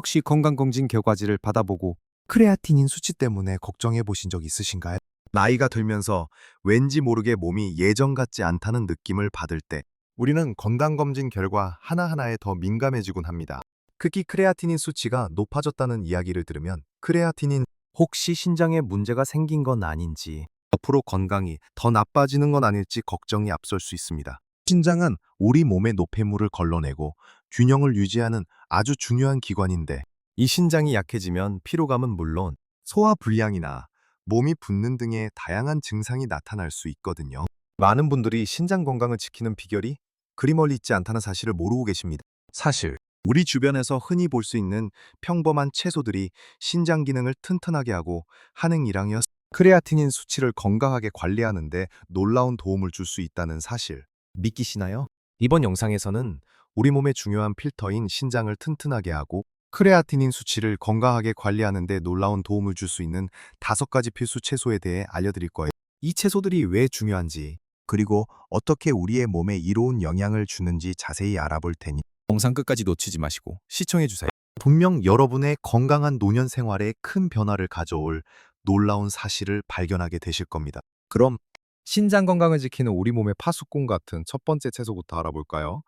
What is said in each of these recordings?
혹시 건강검진 결과지를 받아보고 크레아티닌 수치 때문에 걱정해 보신 적 있으신가요? 나이가 들면서 왠지 모르게 몸이 예전 같지 않다는 느낌을 받을 때 우리는 건강검진 결과 하나하나에 더 민감해지곤 합니다. 특히 크레아티닌 수치가 높아졌다는 이야기를 들으면 크레아티닌 혹시 신장에 문제가 생긴 건 아닌지 앞으로 건강이 더 나빠지는 건 아닐지 걱정이 앞설 수 있습니다. 신장은 우리 몸의 노폐물을 걸러내고 균형을 유지하는 아주 중요한 기관인데 이 신장이 약해지면 피로감은 물론 소화 불량이나 몸이 붓는 등의 다양한 증상이 나타날 수 있거든요. 많은 분들이 신장 건강을 지키는 비결이 그리 멀리 있지 않다는 사실을 모르고 계십니다. 사실 우리 주변에서 흔히 볼 수 있는 평범한 채소들이 신장 기능을 튼튼하게 하고 한행일항이어 크레아티닌 수치를 건강하게 관리하는 데 놀라운 도움을 줄 수 있다는 사실 믿기시나요? 이번 영상에서는 우리 몸의 중요한 필터인 신장을 튼튼하게 하고 크레아티닌 수치를 건강하게 관리하는 데 놀라운 도움을 줄 수 있는 5가지 필수 채소에 대해 알려드릴 거예요. 이 채소들이 왜 중요한지, 그리고 어떻게 우리의 몸에 이로운 영향을 주는지 자세히 알아볼 테니 영상 끝까지 놓치지 마시고 시청해주세요. 분명 여러분의 건강한 노년 생활에 큰 변화를 가져올 놀라운 사실을 발견하게 되실 겁니다. 그럼 신장 건강을 지키는 우리 몸의 파수꾼 같은 첫 번째 채소부터 알아볼까요?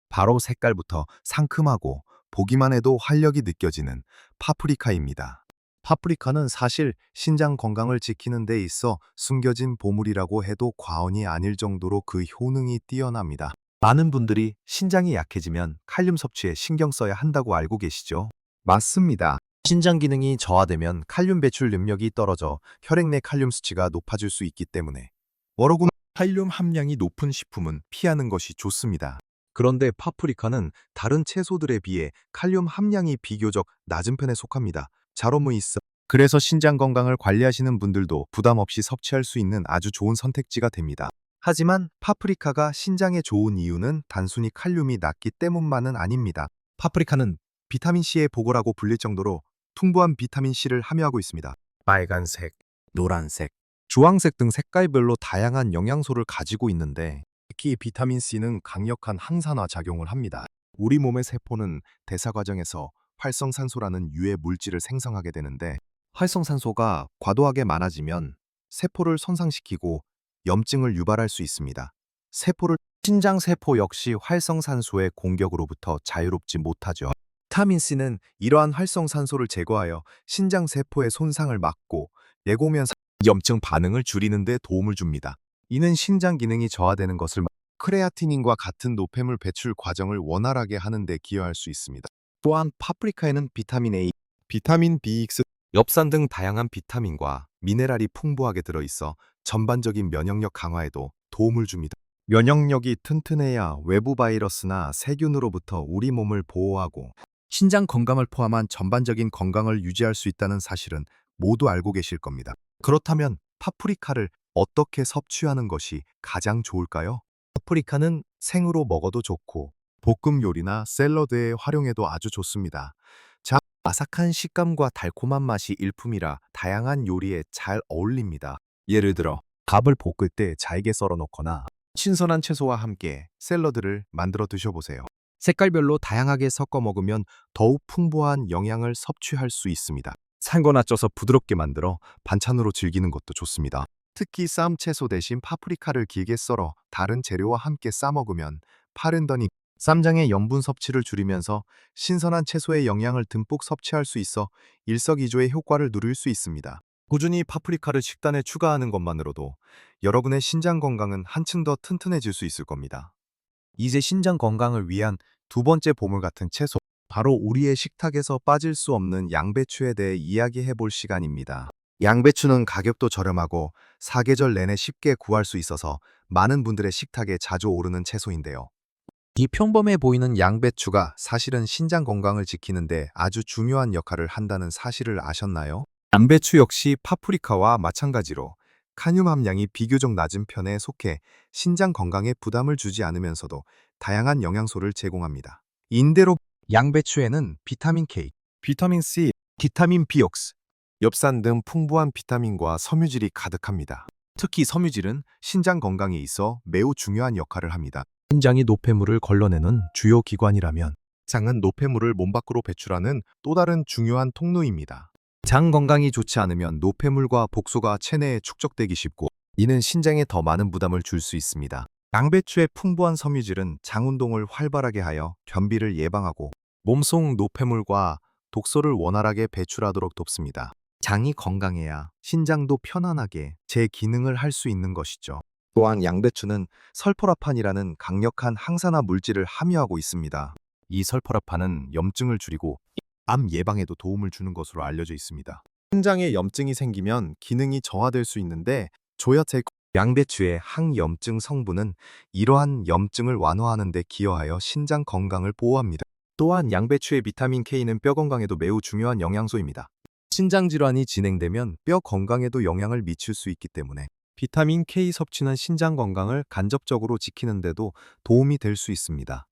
바로 색깔부터 상큼하고 보기만 해도 활력이 느껴지는 파프리카입니다. 파프리카는 사실 신장 건강을 지키는 데 있어 숨겨진 보물이라고 해도 과언이 아닐 정도로 그 효능이 뛰어납니다. 많은 분들이 신장이 약해지면 칼륨 섭취에 신경 써야 한다고 알고 계시죠? 맞습니다. 신장 기능이 저하되면 칼륨 배출 능력이 떨어져 혈액 내 칼륨 수치가 높아질 수 있기 때문에 여러분 칼륨 함량이 높은 식품은 피하는 것이 좋습니다. 그런데 파프리카는 다른 채소들에 비해 칼륨 함량이 비교적 낮은 편에 속합니다. 자로무 있어. 그래서 신장 건강을 관리하시는 분들도 부담 없이 섭취할 수 있는 아주 좋은 선택지가 됩니다. 하지만 파프리카가 신장에 좋은 이유는 단순히 칼륨이 낮기 때문만은 아닙니다. 파프리카는 비타민C의 보고라고 불릴 정도로 풍부한 비타민C를 함유하고 있습니다. 빨간색, 노란색, 주황색 등 색깔별로 다양한 영양소를 가지고 있는데 특히 비타민C는 강력한 항산화 작용을 합니다. 우리 몸의 세포는 대사 과정에서 활성산소라는 유해 물질을 생성하게 되는데 활성산소가 과도하게 많아지면 세포를 손상시키고 염증을 유발할 수 있습니다. 신장 세포 역시 활성산소의 공격으로부터 자유롭지 못하죠. 비타민C는 이러한 활성산소를 제거하여 신장 세포의 손상을 막고 예고면서 염증 반응을 줄이는 데 도움을 줍니다. 이는 신장 기능이 저하되는 것을 크레아티닌과 같은 노폐물 배출 과정을 원활하게 하는 데 기여할 수 있습니다. 또한 파프리카에는 비타민 A, 비타민 B6, 엽산 등 다양한 비타민과 미네랄이 풍부하게 들어있어 전반적인 면역력 강화에도 도움을 줍니다. 면역력이 튼튼해야 외부 바이러스나 세균으로부터 우리 몸을 보호하고 신장 건강을 포함한 전반적인 건강을 유지할 수 있다는 사실은 모두 알고 계실 겁니다. 그렇다면 파프리카를 어떻게 섭취하는 것이 가장 좋을까요? 파프리카는 생으로 먹어도 좋고 볶음 요리나 샐러드에 활용해도 아주 좋습니다. 아삭한 식감과 달콤한 맛이 일품이라 다양한 요리에 잘 어울립니다. 예를 들어 밥을 볶을 때 잘게 썰어 놓거나 신선한 채소와 함께 샐러드를 만들어 드셔보세요. 색깔별로 다양하게 섞어 먹으면 더욱 풍부한 영양을 섭취할 수 있습니다. 삶거나 쪄서 부드럽게 만들어 반찬으로 즐기는 것도 좋습니다. 특히 쌈 채소 대신 파프리카를 길게 썰어 다른 재료와 함께 싸 먹으면 파른더니 쌈장의 염분 섭취를 줄이면서 신선한 채소의 영양을 듬뿍 섭취할 수 있어 일석이조의 효과를 누릴 수 있습니다. 꾸준히 파프리카를 식단에 추가하는 것만으로도 여러분의 신장 건강은 한층 더 튼튼해질 수 있을 겁니다. 이제 신장 건강을 위한 두 번째 보물 같은 채소, 바로 우리의 식탁에서 빠질 수 없는 양배추에 대해 이야기해 볼 시간입니다. 양배추는 가격도 저렴하고 사계절 내내 쉽게 구할 수 있어서 많은 분들의 식탁에 자주 오르는 채소인데요. 이 평범해 보이는 양배추가 사실은 신장 건강을 지키는데 아주 중요한 역할을 한다는 사실을 아셨나요? 양배추 역시 파프리카와 마찬가지로 칼륨 함량이 비교적 낮은 편에 속해 신장 건강에 부담을 주지 않으면서도 다양한 영양소를 제공합니다. 인대로 양배추에는 비타민 K, 비타민 C, 비타민 B6, 엽산 등 풍부한 비타민과 섬유질이 가득합니다. 특히 섬유질은 신장 건강에 있어 매우 중요한 역할을 합니다. 신장이 노폐물을 걸러내는 주요 기관이라면 장은 노폐물을 몸 밖으로 배출하는 또 다른 중요한 통로입니다. 장 건강이 좋지 않으면 노폐물과 복소가 체내에 축적되기 쉽고 이는 신장에 더 많은 부담을 줄 수 있습니다. 양배추의 풍부한 섬유질은 장 운동을 활발하게 하여 변비를 예방하고 몸속 노폐물과 독소를 원활하게 배출하도록 돕습니다. 장이 건강해야 신장도 편안하게 제 기능을 할 수 있는 것이죠. 또한 양배추는 설포라판이라는 강력한 항산화 물질을 함유하고 있습니다. 이 설포라판은 염증을 줄이고 암 예방에도 도움을 주는 것으로 알려져 있습니다. 신장에 염증이 생기면 기능이 저하될 수 있는데 조여택 양배추의 항염증 성분은 이러한 염증을 완화하는 데 기여하여 신장 건강을 보호합니다. 또한 양배추의 비타민 K는 뼈 건강에도 매우 중요한 영양소입니다. 신장 질환이 진행되면 뼈 건강에도 영향을 미칠 수 있기 때문에 비타민 K 섭취는 신장 건강을 간접적으로 지키는 데도 도움이 될 수 있습니다.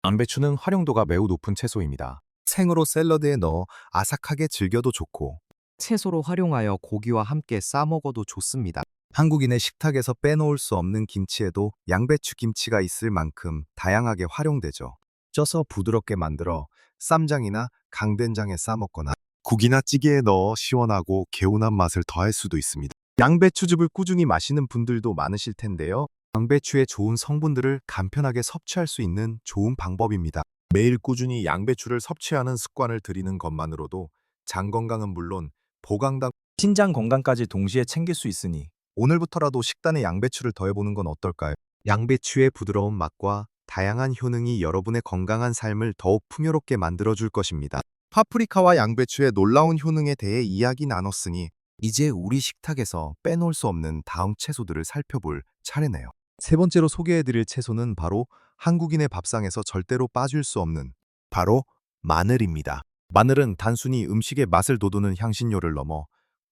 양배추는 활용도가 매우 높은 채소입니다. 생으로 샐러드에 넣어 아삭하게 즐겨도 좋고 채소로 활용하여 고기와 함께 싸 먹어도 좋습니다. 한국인의 식탁에서 빼놓을 수 없는 김치에도 양배추 김치가 있을 만큼 다양하게 활용되죠. 쪄서 부드럽게 만들어 쌈장이나 강된장에 싸 먹거나 국이나 찌개에 넣어 시원하고 개운한 맛을 더할 수도 있습니다. 양배추즙을 꾸준히 마시는 분들도 많으실 텐데요. 양배추의 좋은 성분들을 간편하게 섭취할 수 있는 좋은 방법입니다. 매일 꾸준히 양배추를 섭취하는 습관을 들이는 것만으로도 장 건강은 물론 보강당, 신장 건강까지 동시에 챙길 수 있으니 오늘부터라도 식단에 양배추를 더해보는 건 어떨까요? 양배추의 부드러운 맛과 다양한 효능이 여러분의 건강한 삶을 더욱 풍요롭게 만들어줄 것입니다. 파프리카와 양배추의 놀라운 효능에 대해 이야기 나눴으니 이제 우리 식탁에서 빼놓을 수 없는 다음 채소들을 살펴볼 차례네요. 세 번째로 소개해드릴 채소는 바로 한국인의 밥상에서 절대로 빠질 수 없는 바로 마늘입니다. 마늘은 단순히 음식의 맛을 돋우는 향신료를 넘어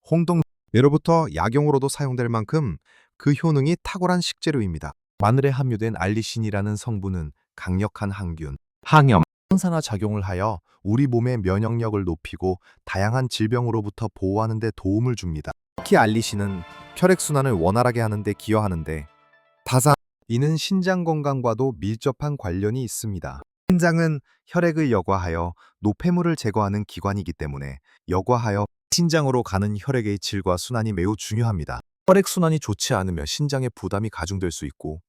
홍동 예로부터 약용으로도 사용될 만큼 그 효능이 탁월한 식재료입니다. 마늘에 함유된 알리신이라는 성분은 강력한 항균, 항염, 항산화 작용을 하여 우리 몸의 면역력을 높이고 다양한 질병으로부터 보호하는 데 도움을 줍니다. 특히 알리신은 혈액순환을 원활하게 하는 데 기여하는데 이는 신장 건강과도 밀접한 관련이 있습니다. 신장은 혈액을 여과하여 노폐물을 제거하는 기관이기 때문에 여과하여 신장으로 가는 혈액의 질과 순환이 매우 중요합니다. 혈액순환이 좋지 않으면 신장에 부담이 가중될 수 있고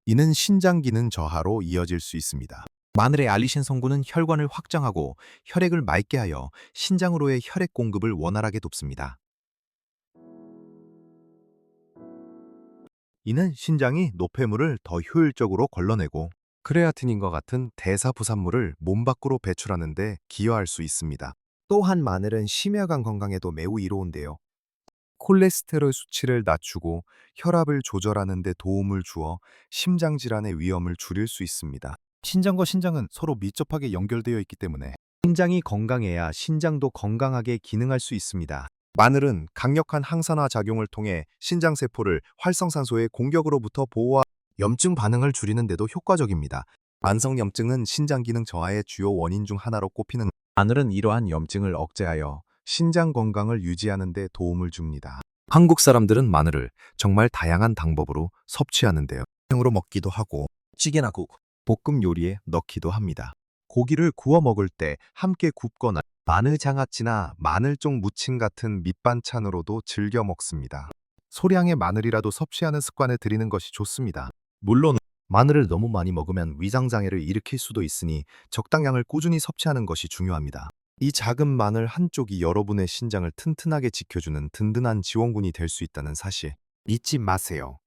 이는 신장 기능 저하로 이어질 수 있습니다. 마늘의 알리신 성분은 혈관을 확장하고 혈액을 맑게 하여 신장으로의 혈액 공급을 원활하게 돕습니다. 이는 신장이 노폐물을 더 효율적으로 걸러내고 크레아틴인과 같은 대사부산물을 몸 밖으로 배출하는 데 기여할 수 있습니다. 또한 마늘은 심혈관 건강에도 매우 이로운데요. 콜레스테롤 수치를 낮추고 혈압을 조절하는 데 도움을 주어 심장 질환의 위험을 줄일 수 있습니다. 신장과 신장은 서로 밀접하게 연결되어 있기 때문에 신장이 건강해야 신장도 건강하게 기능할 수 있습니다. 마늘은 강력한 항산화 작용을 통해 신장세포를 활성산소의 공격으로부터 보호하 염증 반응을 줄이는 데도 효과적입니다. 만성염증은 신장 기능 저하의 주요 원인 중 하나로 꼽히는 마늘은 이러한 염증을 억제하여 신장 건강을 유지하는 데 도움을 줍니다. 한국 사람들은 마늘을 정말 다양한 방법으로 섭취하는데요. 생으로 먹기도 하고 찌개나 국, 볶음 요리에 넣기도 합니다. 고기를 구워 먹을 때 함께 굽거나 마늘 장아찌나 마늘종 무침 같은 밑반찬으로도 즐겨 먹습니다. 소량의 마늘이라도 섭취하는 습관을 들이는 것이 좋습니다. 물론 마늘을 너무 많이 먹으면 위장장애를 일으킬 수도 있으니 적당량을 꾸준히 섭취하는 것이 중요합니다. 이 작은 마늘 한쪽이 여러분의 신장을 튼튼하게 지켜주는 든든한 지원군이 될 수 있다는 사실 잊지 마세요.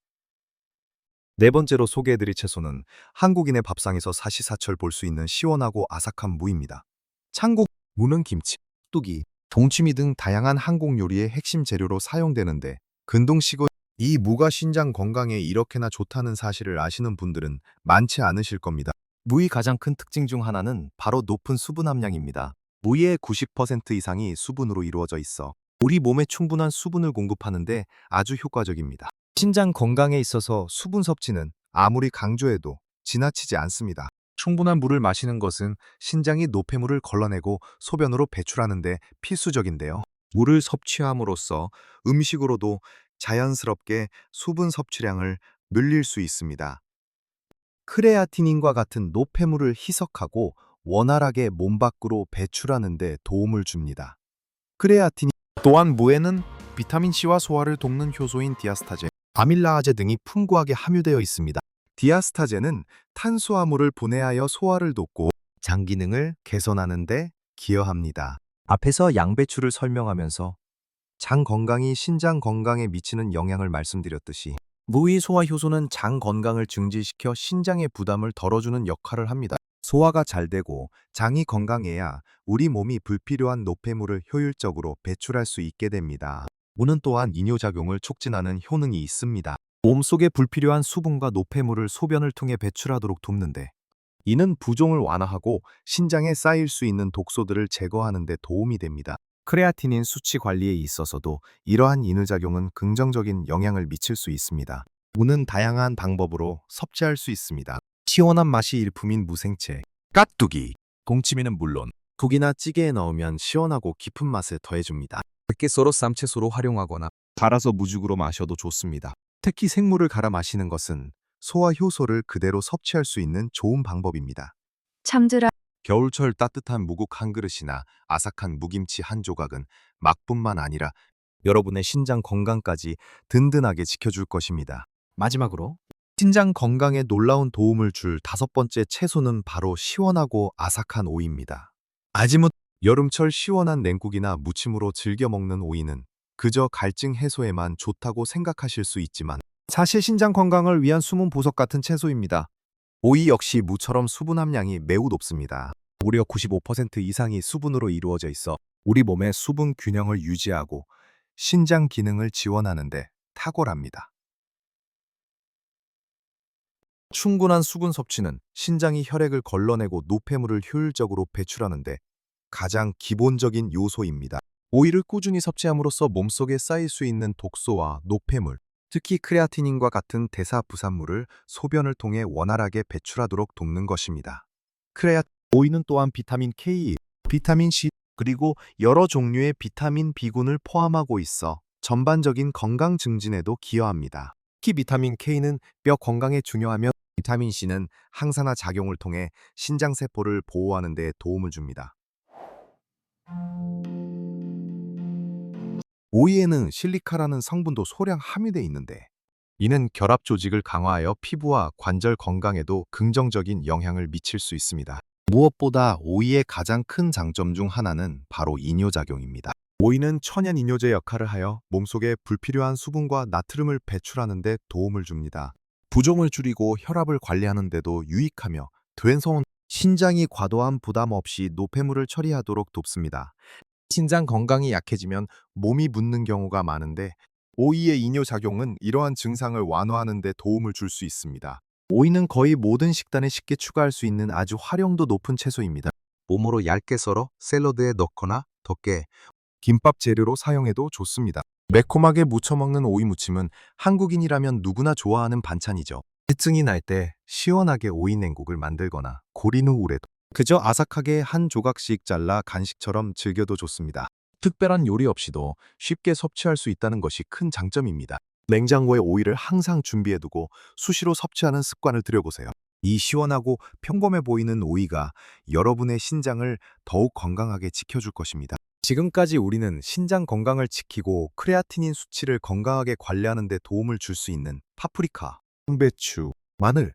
네 번째로 소개해드릴 채소는 한국인의 밥상에서 사시사철 볼 수 있는 시원하고 아삭한 무입니다. 창국 무는 김치, 뚝이, 동치미 등 다양한 한국 요리의 핵심 재료로 사용되는데 근동식은 이 무가 신장 건강에 이렇게나 좋다는 사실을 아시는 분들은 많지 않으실 겁니다. 무의 가장 큰 특징 중 하나는 바로 높은 수분 함량입니다. 무의 90% 이상이 수분으로 이루어져 있어 우리 몸에 충분한 수분을 공급하는데 아주 효과적입니다. 신장 건강에 있어서 수분 섭취는 아무리 강조해도 지나치지 않습니다. 충분한 물을 마시는 것은 신장이 노폐물을 걸러내고 소변으로 배출하는 데 필수적인데요. 물을 섭취함으로써 음식으로도 자연스럽게 수분 섭취량을 늘릴 수 있습니다. 크레아티닌과 같은 노폐물을 희석하고 원활하게 몸 밖으로 배출하는 데 도움을 줍니다. 크레아틴 또한 무에는 비타민C와 소화를 돕는 효소인 디아스타제, 아밀라아제 등이 풍부하게 함유되어 있습니다. 디아스타제는 탄수화물을 분해하여 소화를 돕고 장 기능을 개선하는 데 기여합니다. 앞에서 양배추를 설명하면서 장 건강이 신장 건강에 미치는 영향을 말씀드렸듯이 무의 소화 효소는 장 건강을 증진시켜 신장의 부담을 덜어주는 역할을 합니다. 소화가 잘 되고 장이 건강해야 우리 몸이 불필요한 노폐물을 효율적으로 배출할 수 있게 됩니다. 무는 또한 이뇨작용을 촉진하는 효능이 있습니다. 몸속에 불필요한 수분과 노폐물을 소변을 통해 배출하도록 돕는데 이는 부종을 완화하고 신장에 쌓일 수 있는 독소들을 제거하는 데 도움이 됩니다. 크레아티닌 수치 관리에 있어서도 이러한 이뇨작용은 긍정적인 영향을 미칠 수 있습니다. 무는 다양한 방법으로 섭취할 수 있습니다. 시원한 맛이 일품인 무생채, 깍두기, 동치미는 물론 국이나 찌개에 넣으면 시원하고 깊은 맛을 더해줍니다. 얇게 썰어 쌈채소로 활용하거나 갈아서 무죽으로 마셔도 좋습니다. 특히 생물을 갈아 마시는 것은 소화 효소를 그대로 섭취할 수 있는 좋은 방법입니다. 참드라 겨울철 따뜻한 무국 한 그릇이나 아삭한 무김치 한 조각은 맛뿐만 아니라 여러분의 신장 건강까지 든든하게 지켜줄 것입니다. 마지막으로 신장 건강에 놀라운 도움을 줄 5번째 채소는 바로 시원하고 아삭한 오이입니다. 아지못 여름철 시원한 냉국이나 무침으로 즐겨 먹는 오이는 그저 갈증 해소에만 좋다고 생각하실 수 있지만 사실 신장 건강을 위한 숨은 보석 같은 채소입니다. 오이 역시 무처럼 수분 함량이 매우 높습니다. 무려 95% 이상이 수분으로 이루어져 있어 우리 몸의 수분 균형을 유지하고 신장 기능을 지원하는 데 탁월합니다. 충분한 수분 섭취는 신장이 혈액을 걸러내고 노폐물을 효율적으로 배출하는 데 가장 기본적인 요소입니다. 오이를 꾸준히 섭취함으로써 몸속에 쌓일 수 있는 독소와 노폐물, 특히 크레아티닌과 같은 대사 부산물을 소변을 통해 원활하게 배출하도록 돕는 것입니다. 오이는 또한 비타민 K, 비타민 C, 그리고 여러 종류의 비타민 B군을 포함하고 있어 전반적인 건강 증진에도 기여합니다. 특히 비타민 K는 뼈 건강에 중요하며 비타민 C는 항산화 작용을 통해 신장세포를 보호하는 데 도움을 줍니다. 오이에는 실리카라는 성분도 소량 함유되어 있는데 이는 결합 조직을 강화하여 피부와 관절 건강에도 긍정적인 영향을 미칠 수 있습니다. 무엇보다 오이의 가장 큰 장점 중 하나는 바로 이뇨작용입니다. 오이는 천연 이뇨제 역할을 하여 몸속에 불필요한 수분과 나트륨을 배출하는 데 도움을 줍니다. 부종을 줄이고 혈압을 관리하는 데도 유익하며 된소운 신장이 과도한 부담 없이 노폐물을 처리하도록 돕습니다. 신장 건강이 약해지면 몸이 붓는 경우가 많은데 오이의 이뇨작용은 이러한 증상을 완화하는 데 도움을 줄 수 있습니다. 오이는 거의 모든 식단에 쉽게 추가할 수 있는 아주 활용도 높은 채소입니다. 몸으로 얇게 썰어 샐러드에 넣거나 덮개, 김밥 재료로 사용해도 좋습니다. 매콤하게 무쳐 먹는 오이 무침은 한국인이라면 누구나 좋아하는 반찬이죠. 해증이 날 때 시원하게 오이 냉국을 만들거나 고린 후 우레도 그저 아삭하게 한 조각씩 잘라 간식처럼 즐겨도 좋습니다. 특별한 요리 없이도 쉽게 섭취할 수 있다는 것이 큰 장점입니다. 냉장고에 오이를 항상 준비해두고 수시로 섭취하는 습관을 들여보세요. 이 시원하고 평범해 보이는 오이가 여러분의 신장을 더욱 건강하게 지켜줄 것입니다. 지금까지 우리는 신장 건강을 지키고 크레아티닌 수치를 건강하게 관리하는 데 도움을 줄 수 있는 파프리카, 홍배추, 마늘,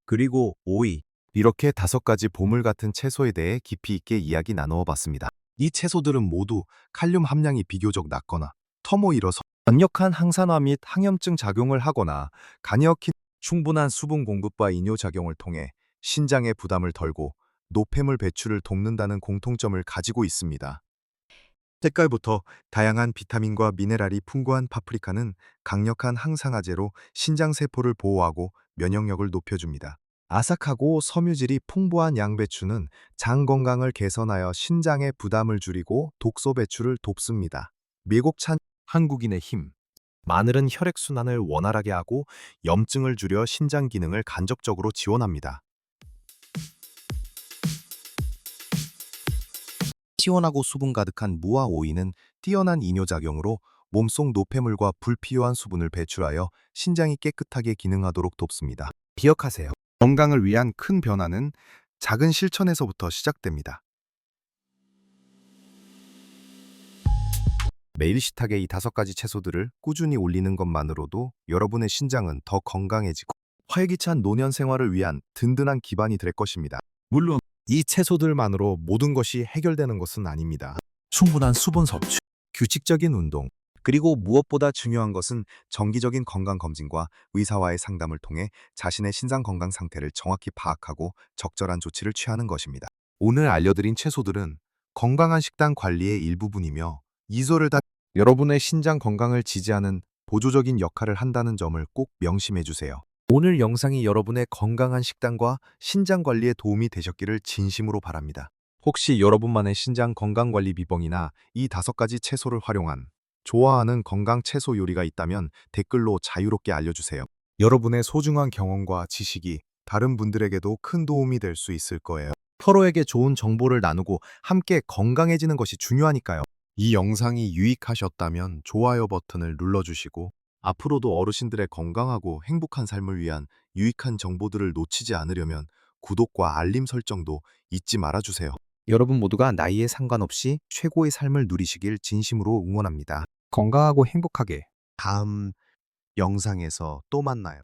그리고 오이, 이렇게 5가지 보물 같은 채소에 대해 깊이 있게 이야기 나누어 봤습니다. 이 채소들은 모두 칼륨 함량이 비교적 낮거나 터모일어서 강력한 항산화 및 항염증 작용을 하거나 간이 얽힌 충분한 수분 공급과 이뇨작용을 통해 신장의 부담을 덜고 노폐물 배출을 돕는다는 공통점을 가지고 있습니다. 색깔부터 다양한 비타민과 미네랄이 풍부한 파프리카는 강력한 항산화제로 신장세포를 보호하고 면역력을 높여줍니다. 아삭하고 섬유질이 풍부한 양배추는 장 건강을 개선하여 신장의 부담을 줄이고 독소 배출을 돕습니다. 미국찬 한국인의 힘. 마늘은 혈액순환을 원활하게 하고 염증을 줄여 신장 기능을 간접적으로 지원합니다. 시원하고 수분 가득한 무와 오이는 뛰어난 이뇨작용으로 몸속 노폐물과 불필요한 수분을 배출하여 신장이 깨끗하게 기능하도록 돕습니다. 기억하세요. 건강을 위한 큰 변화는 작은 실천에서부터 시작됩니다. 매일 식탁에 이 5가지 채소들을 꾸준히 올리는 것만으로도 여러분의 신장은 더 건강해지고 활기찬 노년 생활을 위한 든든한 기반이 될 것입니다. 물론 이 채소들만으로 모든 것이 해결되는 것은 아닙니다. 충분한 수분 섭취, 규칙적인 운동, 그리고 무엇보다 중요한 것은 정기적인 건강 검진과 의사와의 상담을 통해 자신의 신장 건강 상태를 정확히 파악하고 적절한 조치를 취하는 것입니다. 오늘 알려드린 채소들은 건강한 식단 관리의 일부분이며 이소를 다 여러분의 신장 건강을 지지하는 보조적인 역할을 한다는 점을 꼭 명심해 주세요. 오늘 영상이 여러분의 건강한 식단과 신장 관리에 도움이 되셨기를 진심으로 바랍니다. 혹시 여러분만의 신장 건강 관리 비법이나 이 5가지 채소를 활용한 좋아하는 건강 채소 요리가 있다면 댓글로 자유롭게 알려주세요. 여러분의 소중한 경험과 지식이 다른 분들에게도 큰 도움이 될 수 있을 거예요. 서로에게 좋은 정보를 나누고 함께 건강해지는 것이 중요하니까요. 이 영상이 유익하셨다면 좋아요 버튼을 눌러주시고 앞으로도 어르신들의 건강하고 행복한 삶을 위한 유익한 정보들을 놓치지 않으려면 구독과 알림 설정도 잊지 말아주세요. 여러분 모두가 나이에 상관없이 최고의 삶을 누리시길 진심으로 응원합니다. 건강하고 행복하게 다음 영상에서 또 만나요.